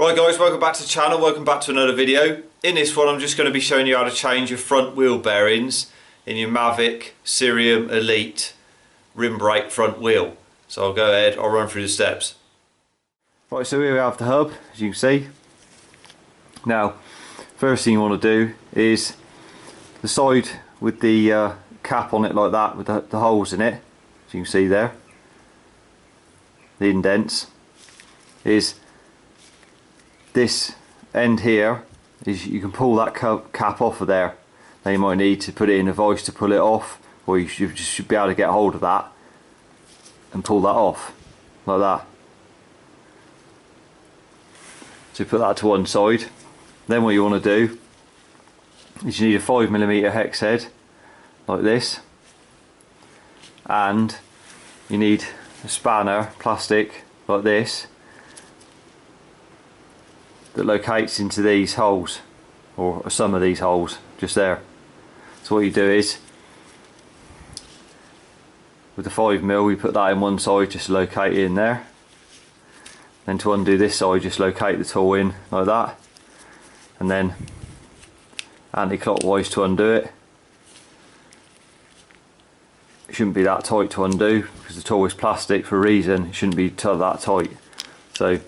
Right guys, welcome back to the channel, welcome back to another video. In this one I'm just going to be showing you how to change your front wheel bearings in your Mavic Ksyrium Elite rim brake front wheel. So I'll go ahead, I'll run through the steps. Right, so here we have the hub, as you can see. Now, first thing you want to do is the side with the cap on it like that, with the holes in it, as you can see there, the indents, is this end here. Is you can pull that cap off of there. Now you might need to put it in a vise to pull it off, or you should be able to get hold of that and pull that off like that. So put that to one side. Then what you want to do is you need a 5mm hex head like this, and you need a spanner, plastic like this, that locates into these holes, or some of these holes just there. So what you do is, with the 5mm, you put that in one side, just locate it in there. Then to undo this side, just locate the tool in like that, and then anti-clockwise to undo it. It shouldn't be that tight to undo because the tool is plastic for a reason. It shouldn't be that tight. So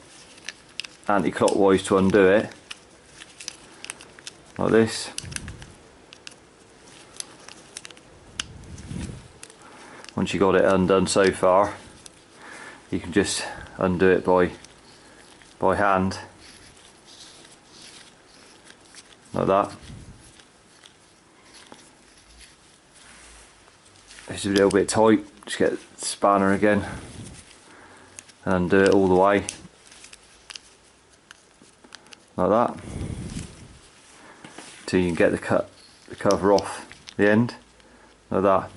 anti-clockwise to undo it like this. Once you got it undone so far, you can just undo it by hand like that. It's a little bit tight, just get the spanner again and undo it all the way like that, till you can get the cover off the end like that.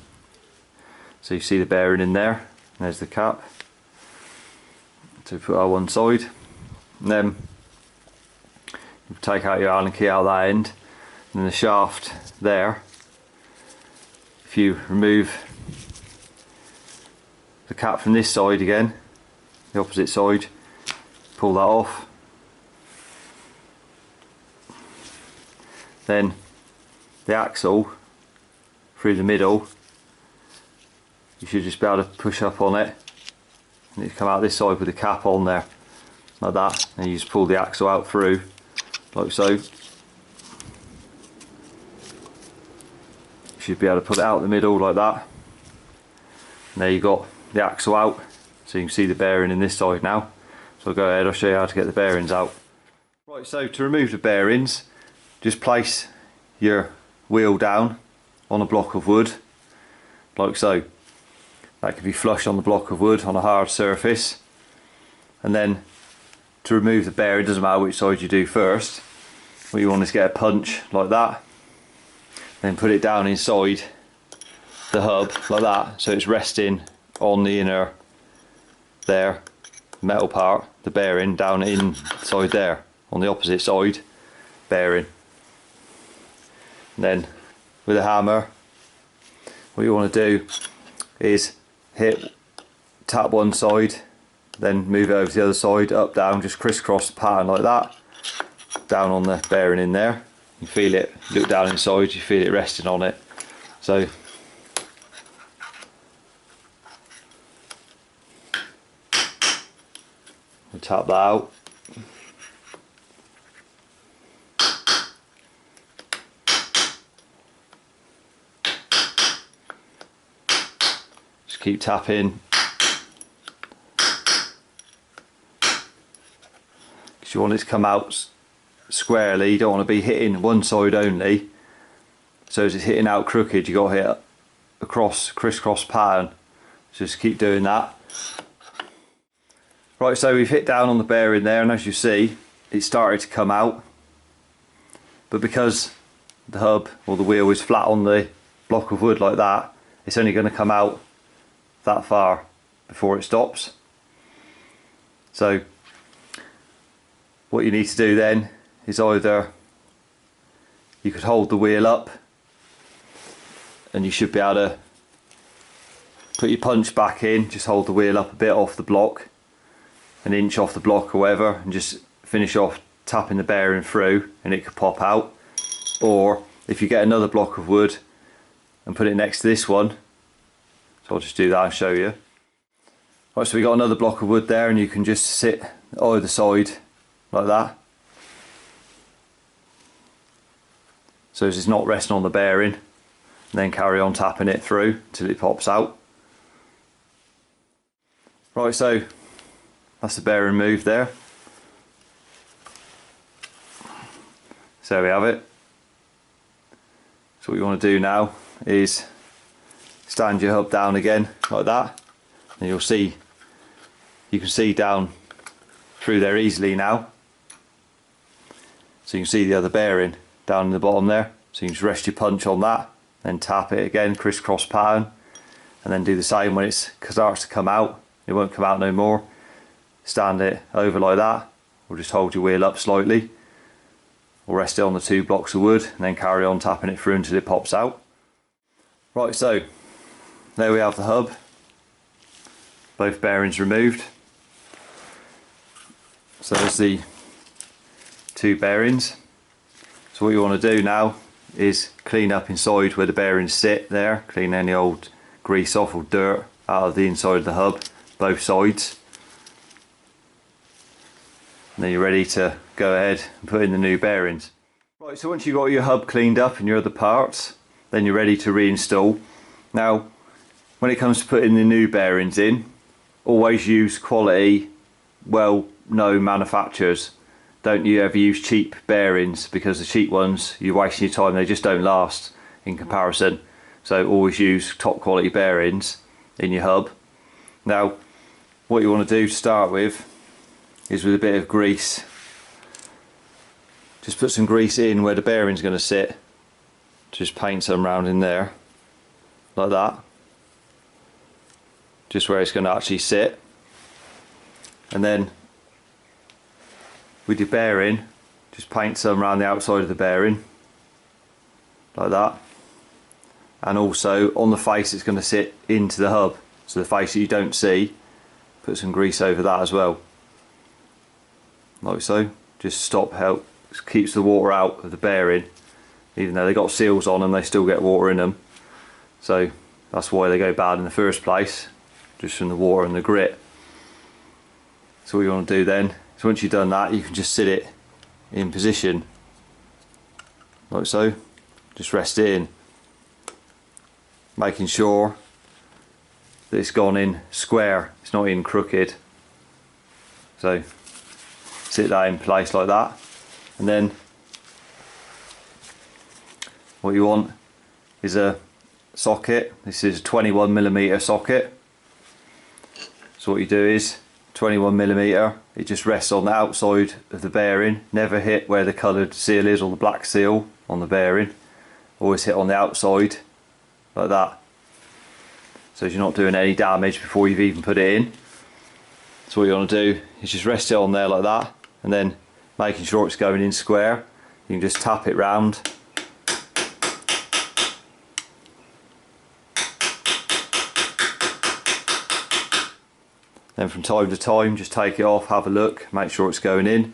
So you see the bearing in there, there's the cap. So put our one side, and then you take out your Allen key out that end, and then the shaft there. If you remove the cap from this side again, the opposite side, pull that off. Then the axle through the middle, you should just be able to push up on it, and it come out this side with the cap on there like that, and you just pull the axle out through like so. You should be able to put it out the middle like that, and there you got the axle out, so you can see the bearing in this side now. So I'll go ahead, I'll show you how to get the bearings out. Right, so to remove the bearings, just place your wheel down on a block of wood like so. That can be flush on the block of wood on a hard surface, and then to remove the bearing, doesn't matter which side you do first, what you want is get a punch like that, then put it down inside the hub like that, so it's resting on the inner there metal part, the bearing down inside there, on the opposite side bearing. And then with a hammer, what you want to do is tap one side, then move it over to the other side, up, down, just crisscross the pattern like that, down on the bearing in there. You feel it, look down inside, you feel it resting on it. So we'll tap that out. Just keep tapping. Because you want it to come out squarely, you don't want to be hitting one side only. So as it's hitting out crooked, you got to hit across, crisscross pattern. So just keep doing that. Right, so we've hit down on the bearing there, and as you see, it started to come out. But because the hub or the wheel is flat on the block of wood like that, it's only going to come out that far before it stops. So what you need to do then is either you could hold the wheel up, and you should be able to put your punch back in, just hold the wheel up a bit off the block, an inch off the block or whatever, and just finish off tapping the bearing through and it could pop out, or if you get another block of wood and put it next to this one, so I'll just do that and show you. Right, so we got another block of wood there, and you can just sit either side like that, so it's not resting on the bearing, and then carry on tapping it through till it pops out. Right, so that's the bearing moved there. So we have it. So what you want to do now is stand your hub down again like that, and you can see down through there easily now. So you can see the other bearing down in the bottom there. So you can just rest your punch on that, then tap it again, crisscross pattern, and then do the same when it starts to come out. It won't come out no more. Stand it over like that, or just hold your wheel up slightly, or rest it on the 2 blocks of wood, and then carry on tapping it through until it pops out. Right, so there we have the hub, both bearings removed. So there's the 2 bearings. So what you want to do now is clean up inside where the bearings sit there, clean any old grease off or dirt out of the inside of the hub, both sides. And then you're ready to go ahead and put in the new bearings. Right, so once you've got your hub cleaned up and your other parts, then you're ready to reinstall. Now, when it comes to putting the new bearings in, always use quality, well-known manufacturers. Don't you ever use cheap bearings, because the cheap ones, you're wasting your time, they just don't last in comparison. So always use top quality bearings in your hub. Now, what you want to do to start with is with a bit of grease. Just put some grease in where the bearing's going to sit. Just paint some round in there, like that. Just where it's going to actually sit. And then with your bearing, just paint some around the outside of the bearing, like that. And also on the face it's going to sit into the hub, so the face that you don't see, put some grease over that as well, like so. Just keeps the water out of the bearing. Even though they got seals on them, they still get water in them, so that's why they go bad in the first place, just from the water and the grit. So what you want to do then, so once you've done that, you can just sit it in position like so. Just rest it in, making sure that it's gone in square, it's not in crooked. So sit that in place like that, and then what you want is a socket. This is a 21mm socket. So what you do is 21mm, it just rests on the outside of the bearing, never hit where the coloured seal is or the black seal on the bearing, always hit on the outside like that, so you're not doing any damage before you've even put it in. So what you want to do is just rest it on there like that, and then making sure it's going in square, you can just tap it round. Then from time to time just take it off, have a look, make sure it's going in.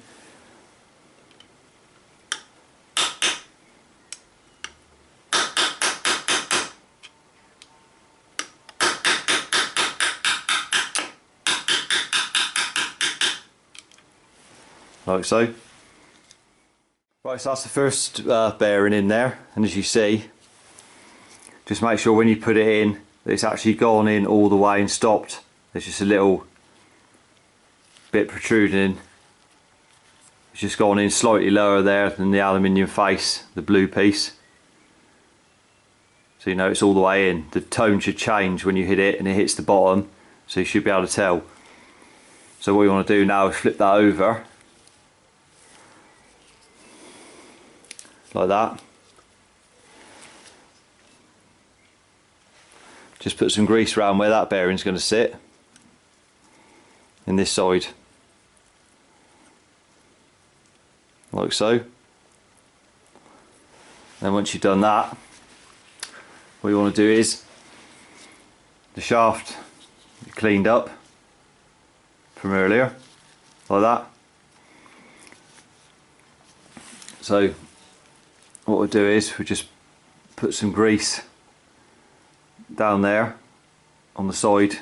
Like so. Right, so that's the first bearing in there, and as you see, just make sure when you put it in that it's actually gone in all the way and stopped. There's just a little bit protruding. It's just gone in slightly lower there than the aluminium face, the blue piece. So you know it's all the way in. The tone should change when you hit it and it hits the bottom, so you should be able to tell. So what you want to do now is flip that over like that. Just put some grease around where that bearing's going to sit in this side, like so. Then once you've done that, what you want to do is the shaft cleaned up from earlier, like that. So what we'll do is we just put some grease down there on the side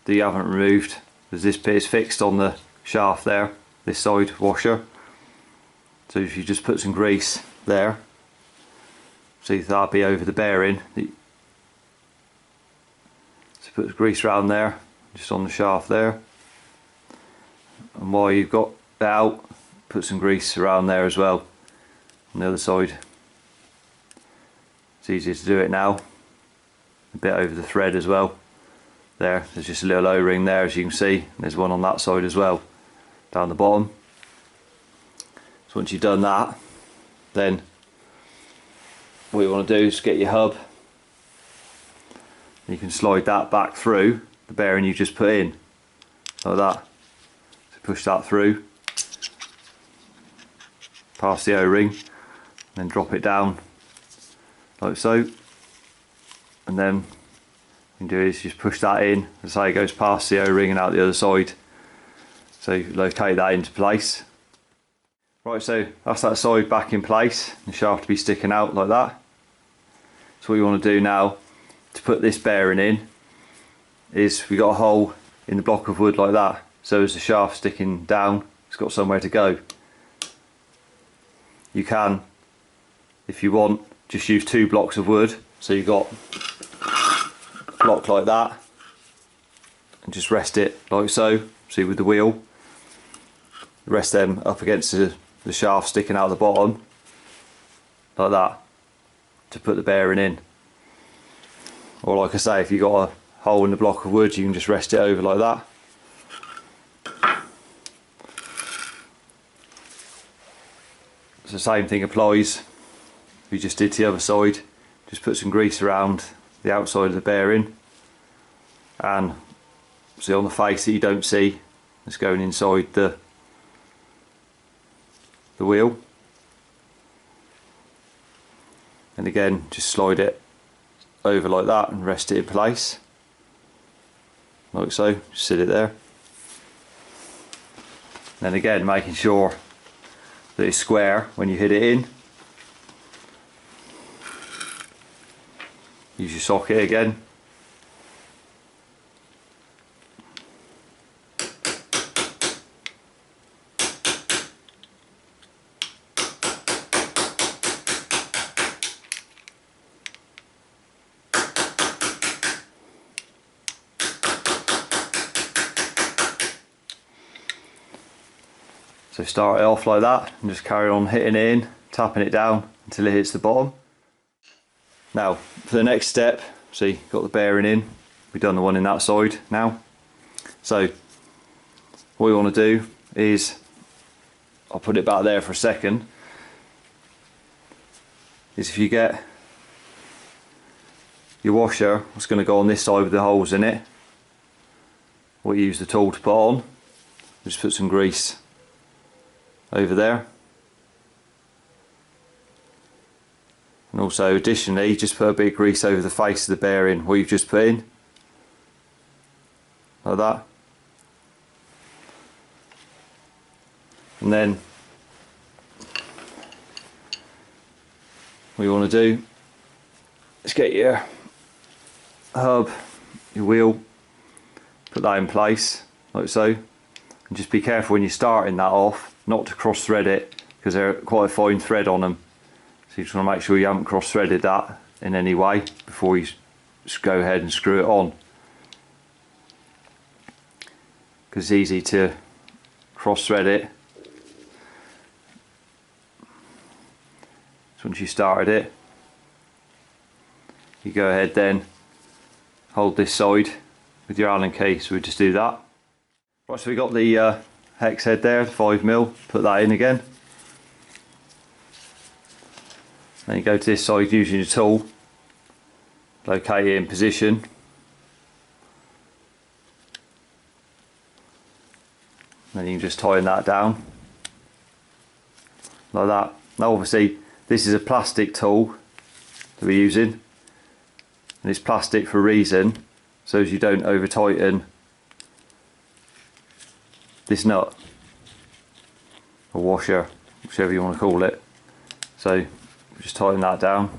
that you haven't removed, because this bit is fixed on the shaft there, this side washer. So if you just put some grease there, see that'll be over the bearing. So put the grease around there, just on the shaft there, and while you've got that out, put some grease around there as well on the other side. It's easier to do it now, a bit over the thread as well. There's just a little O-ring there, as you can see, and there's one on that side as well, down the bottom. So once you've done that, then what you want to do is get your hub. You can slide that back through the bearing you just put in, like that. So push that through, past the O-ring, then drop it down like so, and then what you can do is just push that in, as I say, it goes past the O-ring and out the other side. So you locate that into place. Right, so that's that side back in place, the shaft to be sticking out like that. So what you want to do now to put this bearing in is we got a hole in the block of wood like that, so as the shaft sticking down, it's got somewhere to go. You can, if you want, just use 2 blocks of wood, so you've got a block like that, and just rest it like so, see with the wheel, rest them up against the shaft sticking out the bottom like that to put the bearing in. Or like I say, if you've got a hole in the block of wood, you can just rest it over like that. So the same thing applies, we just did to the other side. Just put some grease around the outside of the bearing, and see on the face that you don't see, it's going inside the wheel, and again just slide it over like that and rest it in place like so, just sit it there. Then again making sure that it's square when you hit it in. Use your socket again. So start it off like that and just carry on hitting it in, tapping it down until it hits the bottom. Now for the next step, see, got the bearing in, we've done the one in that side now. So what we want to do is, I'll put it back there for a second, is if you get your washer, it's going to go on this side with the holes in it, what you use the tool to put on, just put some grease over there, and also additionally just put a bit of grease over the face of the bearing what you've just put in like that. And then what you want to do is get your hub, your wheel, put that in place like so, and just be careful when you're starting that off not to cross thread it, because they're quite a fine thread on them, so you just want to make sure you haven't cross threaded that in any way before you go ahead and screw it on, because it's easy to cross thread it. So once you started it, you go ahead then hold this side with your Allen key, so we just do that. Right, so we got the hex head there, 5mm, put that in again. Then you go to this side using your tool, locate it in position. Then you can just tighten that down like that. Now obviously this is a plastic tool that we're using, and it's plastic for a reason, so as you don't over tighten this nut or washer whichever you want to call it. So just tighten that down.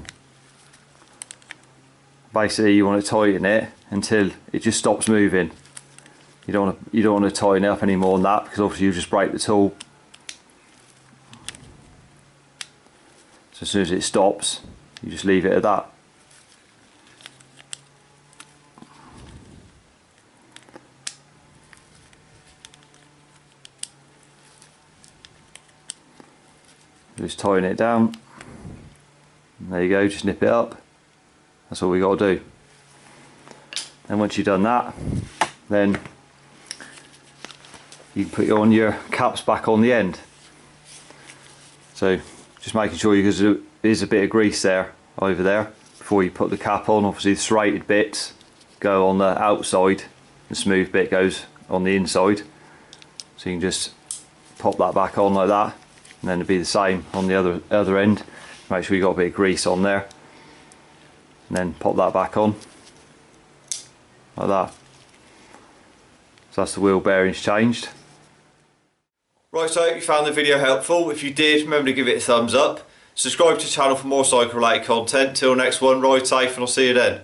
Basically you want to tighten it until it just stops moving. You don't want to tighten it up any more than that, because obviously you just break the tool. So as soon as it stops, you just leave it at that. Just tighten it down. And there you go, just nip it up. That's all we got to do. And once you've done that, then you can put on your caps back on the end. So just making sure, because there is a bit of grease there, over there, before you put the cap on. Obviously the serrated bits go on the outside, the smooth bit goes on the inside. So you can just pop that back on like that, and then it'll be the same on the other end. Make sure you got a bit of grease on there, and then pop that back on like that. So that's the wheel bearings changed. Right, so I hope you found the video helpful. If you did, remember to give it a thumbs up. Subscribe to the channel for more cycle related content. Till next one, ride safe and I'll see you then.